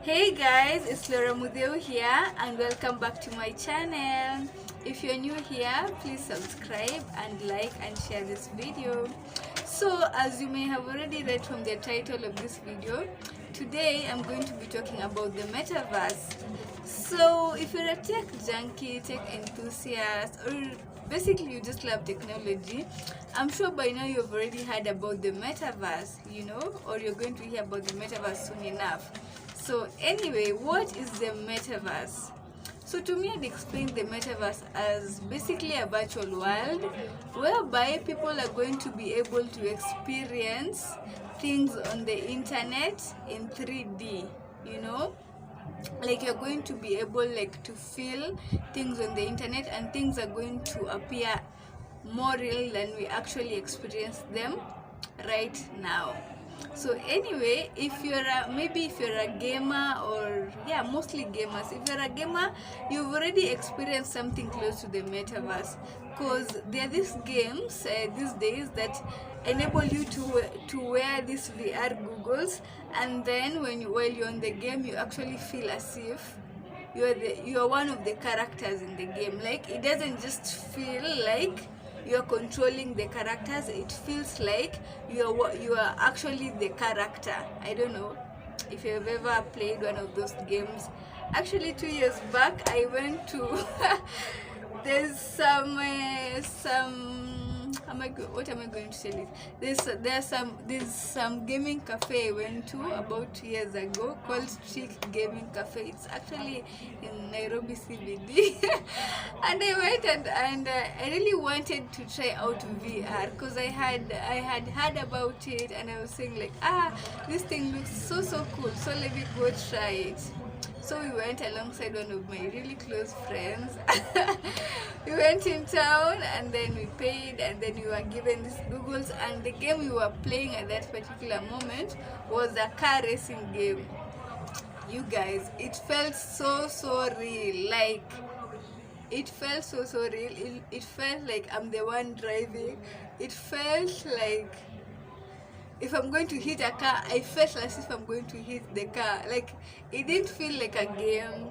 Hey guys, it's Laura Mudeu here and welcome back to my channel. If you're new here, please subscribe and like and share this video. So as you may have already read from the title of this video, today I'm going to be talking about the metaverse. So if you're a tech junkie, tech enthusiast, or basically you just love technology, I'm sure by now you've already heard about the metaverse, or you're going to hear about the metaverse soon enough. So anyway, what is the metaverse? So to me, I'd explain the metaverse as basically a virtual world whereby people are going to be able to experience things on the internet in 3D, like you're going to be able to feel things on the internet, and things are going to appear more real than we actually experience them right now. So anyway, if you're a gamer, or mostly gamers, if you're a gamer, you've already experienced something close to the metaverse, because there are these games these days that enable you to wear these VR goggles, and then while you're in the game, you actually feel as if you're one of the characters in the game. Like, it doesn't just feel like you're controlling the characters, it feels like you are actually the character. I don't know if you've ever played one of those games. Actually, 2 years back I went to there's what am I going to tell you? There's some gaming cafe I went to about 2 years ago called Chic Gaming Cafe. It's actually in Nairobi CBD. And I went and I really wanted to try out VR, because I had heard about it, and I was saying like, this thing looks so cool, so let me go try it. So we went alongside one of my really close friends. We went in town, and then we paid, and then we were given these goggles, and the game we were playing at that particular moment was a car racing game. You guys, it felt so real. Like, it felt so real. It felt like I'm the one driving. It felt like if I'm going to hit a car, I felt as if I'm going to hit the car. Like, it didn't feel like a game.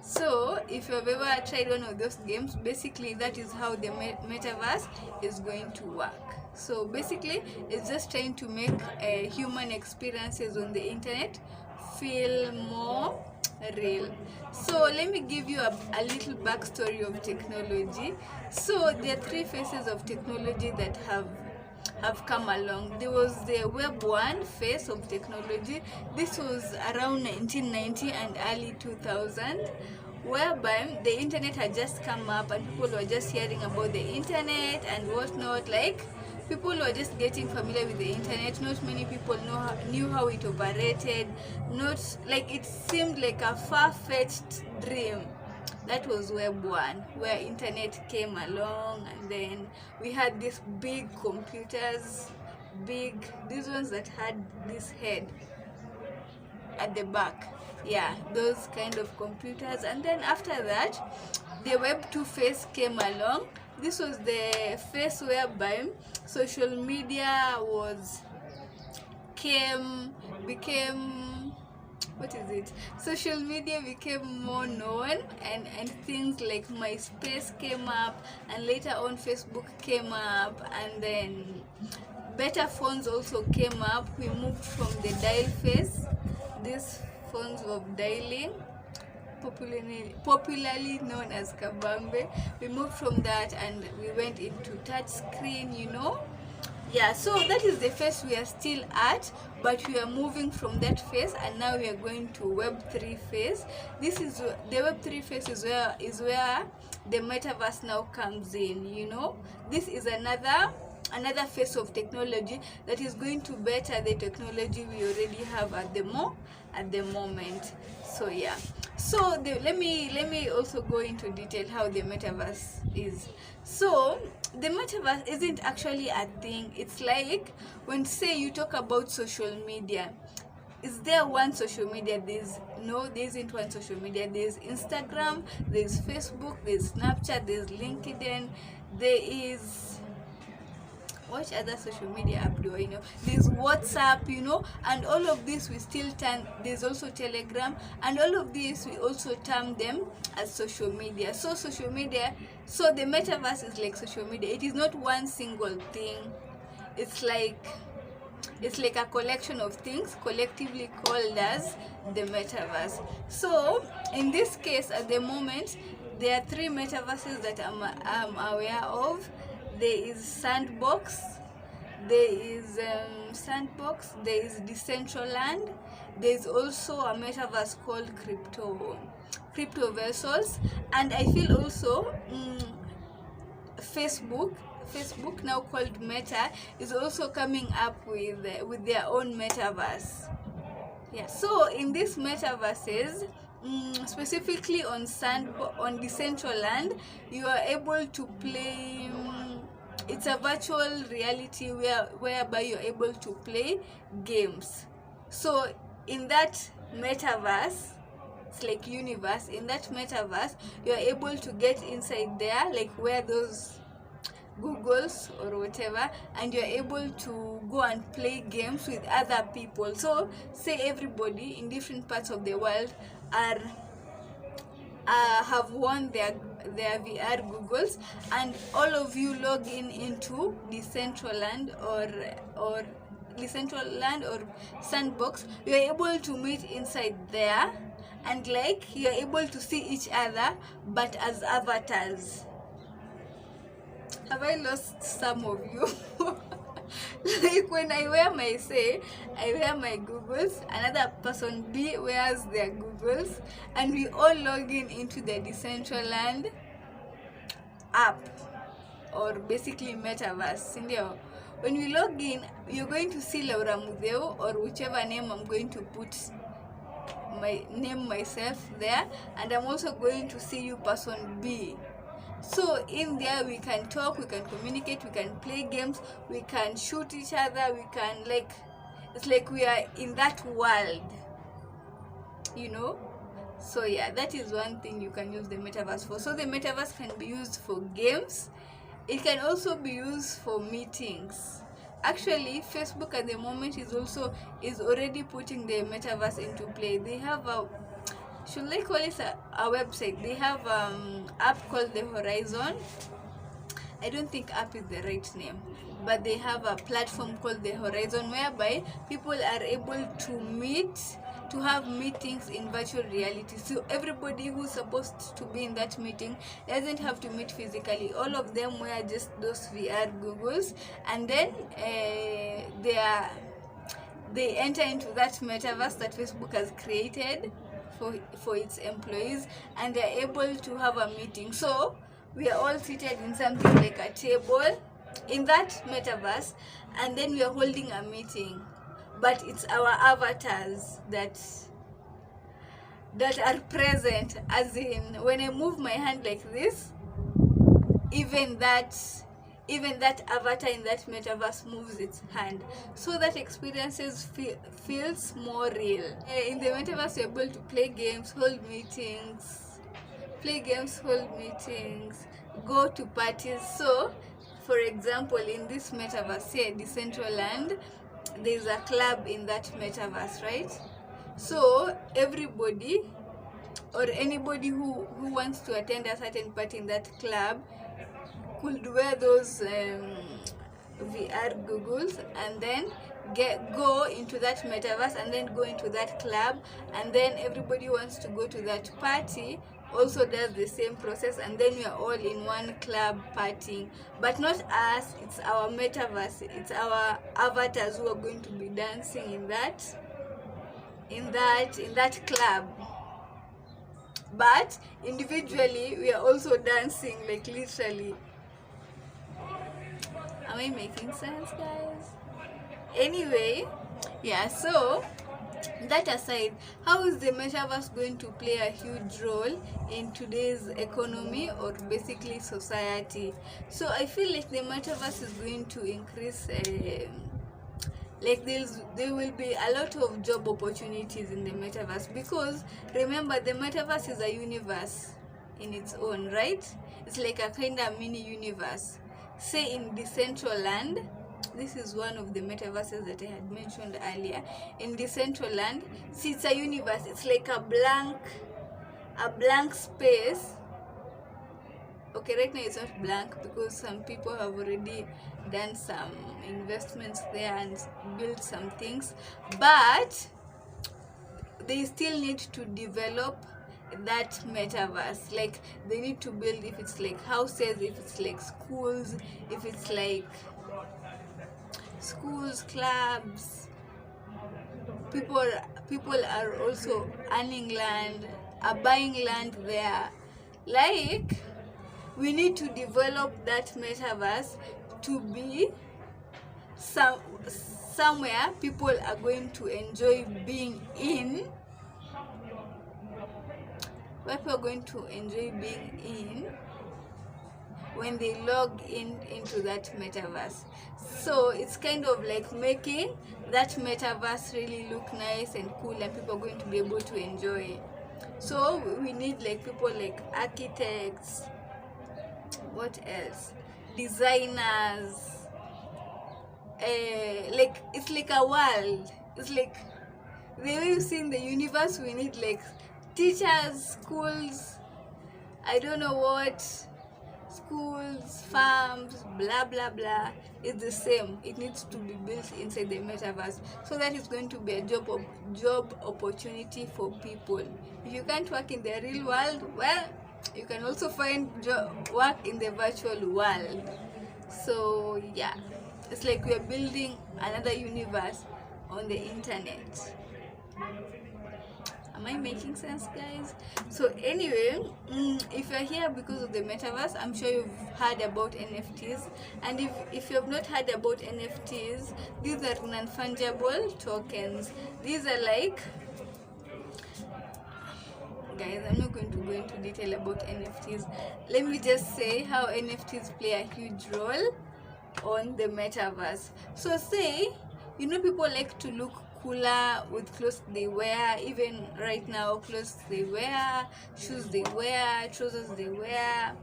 So if you've ever tried one of those games, basically that is how the metaverse is going to work. So basically, it's just trying to make human experiences on the internet feel more real. So let me give you a little backstory of technology. So there are three phases of technology that have come along. There was the Web 1 phase of technology. This was around 1990 and early 2000, whereby the internet had just come up and people were just hearing about the internet and whatnot. Like, people were just getting familiar with the internet. Not many people knew how it operated. Not like, it seemed like a far-fetched dream. That was Web 1, where internet came along, and then we had these big computers, these ones that had this head at the back. Yeah, those kind of computers. And then after that, the Web 2 phase came along. This was the phase whereby social media became social media became more known, and things like MySpace came up, and later on Facebook came up, and then better phones also came up. We moved from the dial phase, these phones of dialing, popularly known as kabambe. We moved from that and we went into touch screen. So that is the phase we are still at, but we are moving from that phase, and now we are going to Web 3 phase. This is the Web 3 phase is where the metaverse now comes in. This is another phase of technology that is going to better the technology we already have at the moment. So yeah. So let me also go into detail how the metaverse is. So the metaverse isn't actually a thing. It's like when, say, you talk about social media. Is there one social media? No, there isn't one social media. There's Instagram, there's Facebook, there's Snapchat, there's LinkedIn, there is What other social media app do I know? There's WhatsApp, you know, and all of this we still term, there's also Telegram, and all of these we also term them as social media. So social media, so the metaverse is like social media. It is not one single thing. It's like a collection of things collectively called as the metaverse. So in this case, at the moment, there are 3 metaverses that I'm aware of. There is Sandbox, there is there is Decentraland, there is also a metaverse called Cryptoversos, and I feel also Facebook, now called Meta, is also coming up with their own metaverse. Yeah. So in these metaverses, specifically on Decentraland, you are able to play. It's a virtual reality whereby you're able to play games. So in that metaverse, it's like universe. In that metaverse, you're able to get inside there, like where those Googles or whatever, and you're able to go and play games with other people. So say everybody in different parts of the world are have won their VR Googles, and all of you log in into Decentraland or Decentraland or Sandbox. You're able to meet inside there, and like you're able to see each other but as avatars. Have I lost some of you? Like when I wear my Googles, another person B wears their Googles, and we all log into the Decentraland app, or basically metaverse. When we log in, you're going to see Laura Mudeo, or whichever name I'm going to put myself there, and I'm also going to see you, person B. So in there we can talk, we can communicate, we can play games, we can shoot each other, we can it's like we are in that world, you know. So yeah, that is one thing you can use the metaverse for. So the metaverse can be used for games. It can also be used for meetings. Actually, Facebook at the moment is already putting the metaverse into play. They have should I call it a website? They have app called the Horizon. I don't think app is the right name, but they have a platform called the Horizon, whereby people are able to have meetings in virtual reality. So everybody who's supposed to be in that meeting doesn't have to meet physically. All of them wear just those VR goggles, and then they enter into that metaverse that Facebook has created for its employees, and they're able to have a meeting. So we are all seated in something like a table in that metaverse, and then we are holding a meeting, but it's our avatars that are present. As in, when I move my hand like this, even that avatar in that metaverse moves its hand, so that experiences feels more real. In the metaverse, you're able to play games, hold meetings, go to parties. So for example, in this metaverse here, Decentraland, there's a club in that metaverse, right? So everybody or anybody who wants to attend a certain party in that club could wear those VR goggles, and then go into that metaverse, and then go into that club, and then everybody wants to go to that party also does the same process, and then we are all in one club partying. But not us, it's our metaverse, it's our avatars who are going to be dancing in that club. But individually we are also dancing, like literally. Am I making sense, guys? Anyway, yeah, so that aside, how is the metaverse going to play a huge role in today's economy, or basically society? So I feel like the metaverse is going to increase there will be a lot of job opportunities in the metaverse, because remember, the metaverse is a universe in its own right. It's like a kind of mini universe. Say in Decentraland, this is one of the metaverses that I had mentioned earlier. In Decentraland, see, it's a universe. It's like a blank space. Okay, right now it's not blank because some people have already done some investments there and built some things, but they still need to develop that metaverse. Like, they need to build, if it's like houses, if it's like schools, if it's like schools, clubs. People are also earning land, are buying land there. Like, we need to develop that metaverse to be somewhere people are going to enjoy being in, where people are going to enjoy being in when they log into that metaverse. So it's kind of like making that metaverse really look nice and cool, and people are going to be able to enjoy it. So we need like people like architects, what else, designers, like, it's like a world. It's like the way you see in the universe. We need like teachers, schools, I don't know what, schools, farms, blah blah blah. It's the same. It needs to be built inside the metaverse, so that it's going to be a job opportunity for people. If you can't work in the real world, well, you can also find work in the virtual world. So yeah, it's like we are building another universe on the internet. Am I making sense, guys? So anyway, if you're here because of the metaverse, I'm sure you've heard about NFTs. And if you have not heard about NFTs, these are non-fungible tokens. These are like, guys, I'm not going to go into detail about NFTs. Let me just say how NFTs play a huge role on the metaverse. So say, people like to look cooler with clothes they wear. Even right now, clothes they wear, shoes they wear, trousers they wear,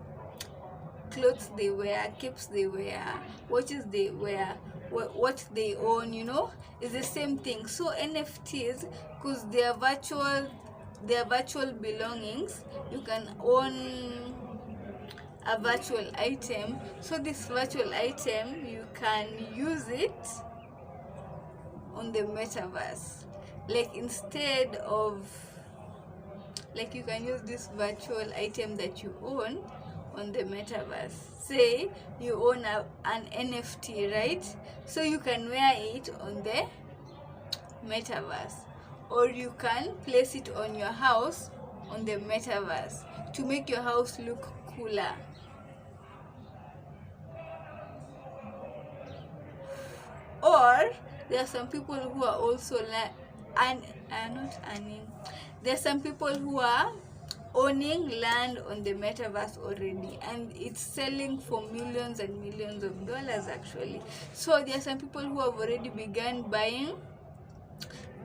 clothes they wear, caps they wear, watches they wear, what they own, is the same thing. So NFTs, because they are virtual belongings, you can own a virtual item. So this virtual item, you can use it on the metaverse. Like, instead of, like, you can use this virtual item that you own on the metaverse. Say you own an NFT, right? So you can wear it on the metaverse, or you can place it on your house on the metaverse to make your house look cooler. Or there are some people who are also there are some people who are owning land on the metaverse already, and it's selling for millions and millions of dollars actually. So there are some people who have already begun buying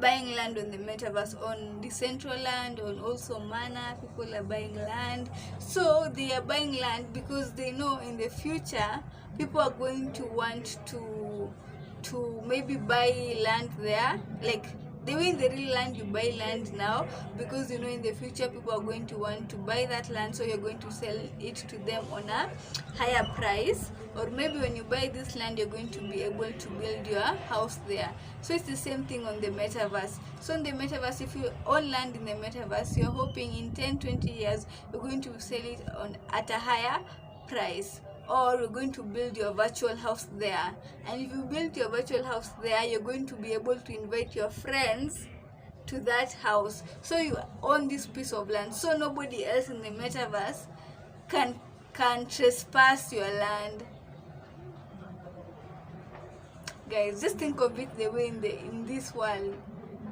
land on the metaverse, on Decentraland, on also Mana. People are buying land. So they are buying land because they know in the future people are going to want to maybe buy land there. Like, the way in the real land you buy land now, because in the future people are going to want to buy that land, so you're going to sell it to them on a higher price. Or maybe when you buy this land, you're going to be able to build your house there. So it's the same thing on the metaverse. So in the metaverse, if you own land in the metaverse, you're hoping in 10-20 years you're going to sell it at a higher price, or you're going to build your virtual house there. And if you build your virtual house there, you're going to be able to invite your friends to that house. So you own this piece of land, so nobody else in the metaverse can trespass your land. Guys, just think of it the way in this world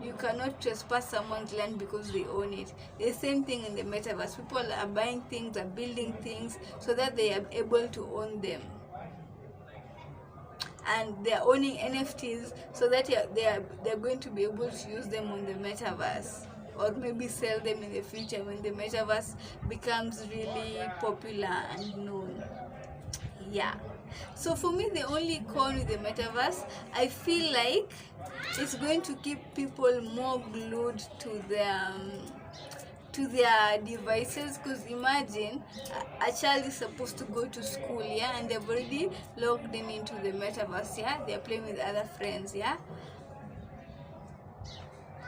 you cannot trespass someone's land because they own it. The same thing in the metaverse. People are buying things, are building things so that they are able to own them. And they are owning NFTs so that they're going to be able to use them on the metaverse, or maybe sell them in the future when the metaverse becomes really popular and known. Yeah. So for me, the only con with the metaverse, I feel like it's going to keep people more glued to their devices. Because imagine a child is supposed to go to school, yeah, and they've already logged in into the metaverse, yeah, they're playing with other friends, yeah,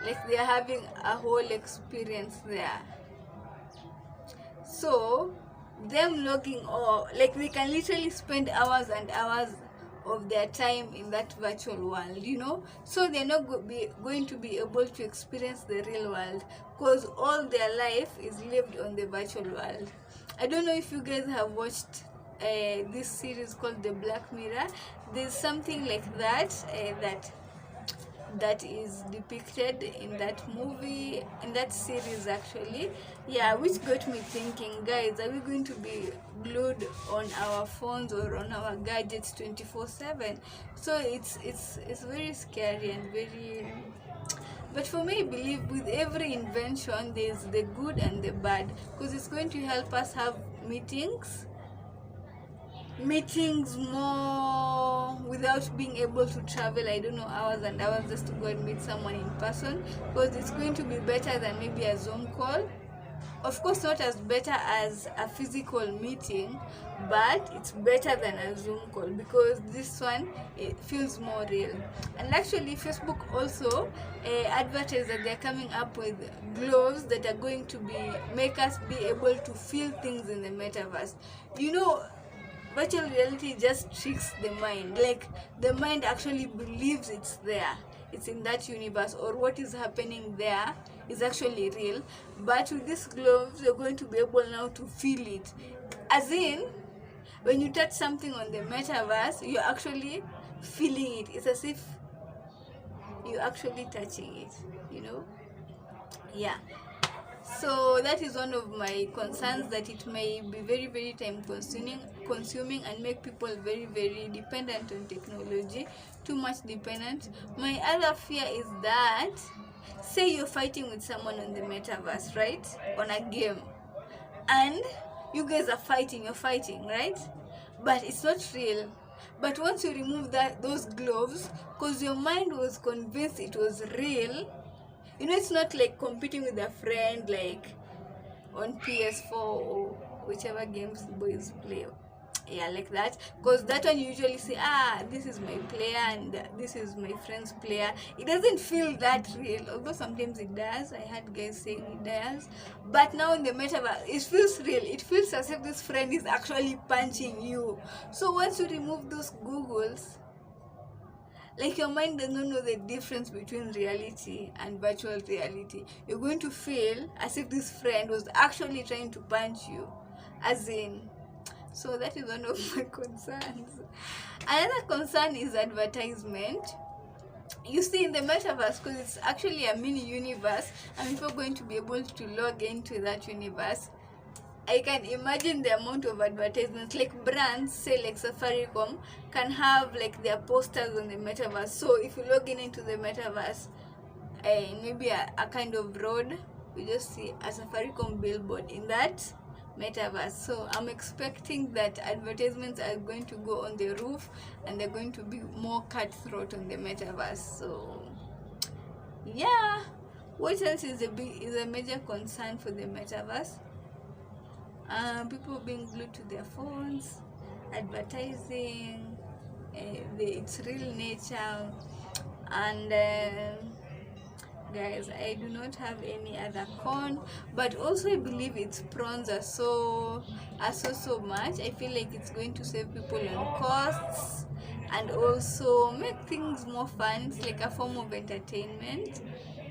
like they're having a whole experience there. So them logging, or like they can literally spend hours and hours of their time in that virtual world, you know. So they're not going to be able to experience the real world, because all their life is lived on the virtual world. I don't know if you guys have watched this series called The Black Mirror. There's something like that, that is depicted in that movie, in that series actually, yeah, which got me thinking, guys, are we going to be glued on our phones or on our gadgets 24/7? So it's very scary and very, but for me, I believe with every invention there's the good and the bad, because it's going to help us have meetings more without being able to travel, I don't know, hours and hours just to go and meet someone in person, because it's going to be better than maybe a Zoom call. Of course, not as better as a physical meeting, but it's better than a Zoom call, because this one, it feels more real. And actually, Facebook also advertised that they're coming up with gloves that are going to make us be able to feel things in the metaverse. You know, virtual reality just tricks the mind. Like, the mind actually believes it's there, it's in that universe, or what is happening there is actually real. But with these gloves, you're going to be able now to feel it. As in, when you touch something on the metaverse, you're actually feeling it. It's as if you're actually touching it, you know? Yeah. So that is one of my concerns, that it may be very, very time consuming and make people very, very dependent on technology, too much dependent. My other fear is that, say you're fighting with someone on the metaverse, right, on a game, and you guys are fighting, you're fighting, right, but it's not real. But once you remove those gloves, because your mind was convinced it was real, you know, it's not like competing with a friend, like on PS4 or whichever games boys play. Yeah, like that. Because that one you usually say, this is my player and this is my friend's player. It doesn't feel that real, although sometimes it does. I had guys saying it does. But now in the metaverse, it feels real. It feels as if this friend is actually punching you. So once you remove those googles, like, your mind does not know the difference between reality and virtual reality. You're going to feel as if this friend was actually trying to punch you, as in. So that is one of my concerns. Another concern is advertisement. You see, in the metaverse, because it's actually a mini universe, and people are going to be able to log into that universe, I can imagine the amount of advertisements. Like, brands, say like Safaricom, can have like their posters on the metaverse. So if you log in into the metaverse, maybe a kind of road, you just see a Safaricom billboard in that metaverse. So I'm expecting that advertisements are going to go on the roof, and they're going to be more cutthroat on the metaverse. So yeah, what else is a major concern for the metaverse? People being glued to their phones, advertising, its real nature, and guys, I do not have any other con, but also I believe its pros are so much. I feel like it's going to save people on costs and also make things more fun. It's like a form of entertainment.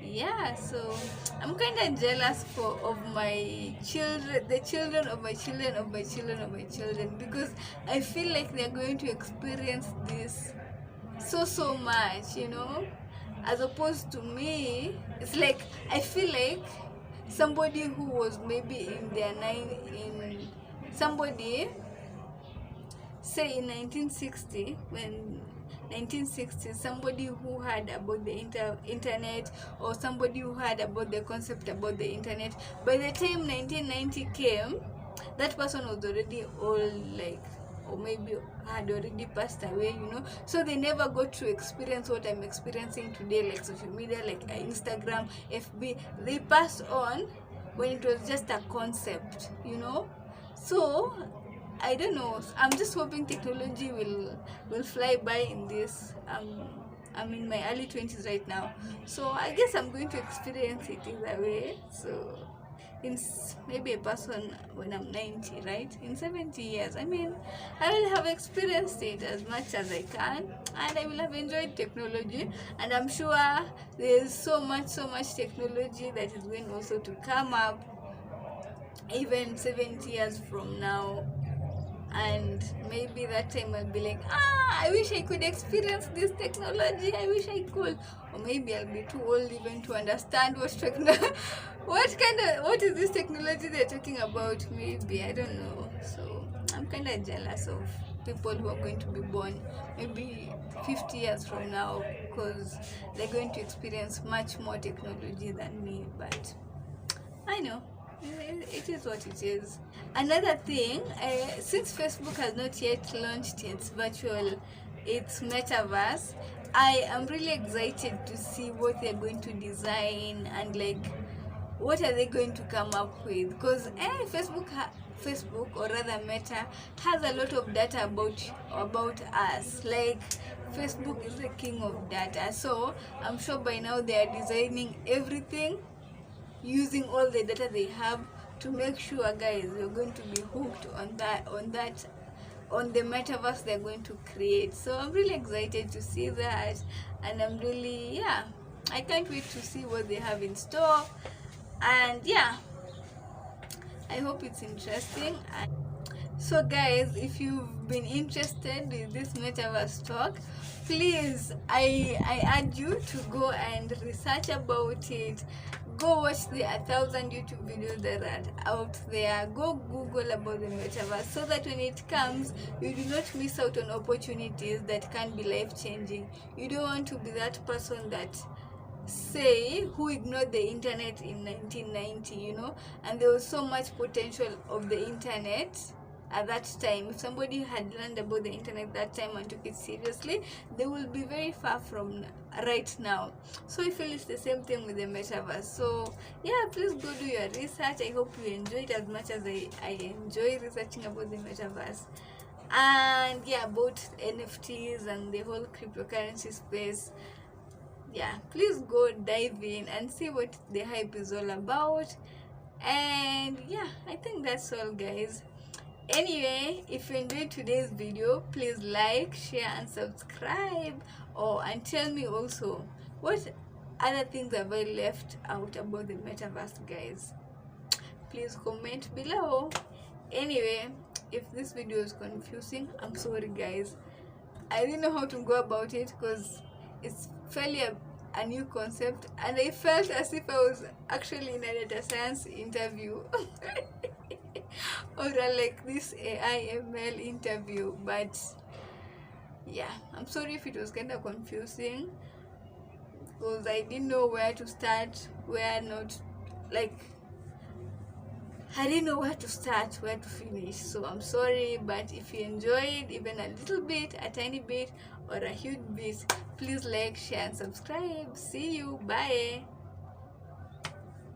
Yeah, so I'm kind of jealous of my children, the children of my children of my children of my children, because I feel like they're going to experience this so much, you know, as opposed to me. It's like, I feel like somebody who was maybe in their somebody, say in 1960, when 1960, somebody who heard about the internet, or somebody who heard about the concept about the internet, by the time 1990 came, that person was already old, like or maybe had already passed away, so they never got to experience what I'm experiencing today, like social media, like Instagram, FB. They passed on when it was just a concept, so I don't know. I'm just hoping technology will fly by in this. I'm in my early 20s right now, so I guess I'm going to experience it either way. So in maybe a person when I'm 90, right? In 70 years, I mean, I will have experienced it as much as I can, and I will have enjoyed technology. And I'm sure there's so much technology that is going also to come up even 70 years from now. And maybe that time I'll be like, I wish I could experience this technology, I wish I could. Or maybe I'll be too old even to understand what what is this technology they're talking about. Maybe, I don't know. So I'm kind of jealous of people who are going to be born maybe 50 years from now, because they're going to experience much more technology than me. But I know it is what it is. Another thing, since Facebook has not yet launched its metaverse, I am really excited to see what they're going to design, and like what are they going to come up with, because Facebook, or rather Meta, has a lot of data about us. Like, Facebook is the king of data, so I'm sure by now they are designing everything using all the data they have to make sure, guys, you're going to be hooked on the metaverse they're going to create. So I'm really excited to see that, and I can't wait to see what they have in store. And I hope it's interesting. So guys, if you've been interested in this metaverse talk, please, I urge you to go and research about it. Go watch the 1,000 YouTube videos that are out there. Go Google about the metaverse, so that when it comes, you do not miss out on opportunities that can be life-changing. You don't want to be that person that who ignored the internet in 1990, and there was so much potential of the internet at that time. If somebody had learned about the internet that time and took it seriously, they will be very far from right now. So I feel it's the same thing with the metaverse. So please go do your research. I hope you enjoy it as much as I enjoy researching about the metaverse, and about NFTs and the whole cryptocurrency space. Please go dive in and see what the hype is all about. And I think that's all, guys. Anyway, if you enjoyed today's video, please like, share, and subscribe. And tell me also, what other things have I left out about the metaverse, guys? Please comment below. Anyway, if this video is confusing, I'm sorry, guys. I didn't know how to go about it, because it's fairly a new concept, and I felt as if I was actually in a data science interview or like this AI ML interview. But I'm sorry if it was kind of confusing, because I didn't know where to start, where not, like I didn't know where to start, where to finish. So I'm sorry, but if you enjoyed even a little bit, a tiny bit, or a huge bit, please like, share, and subscribe. See you. Bye.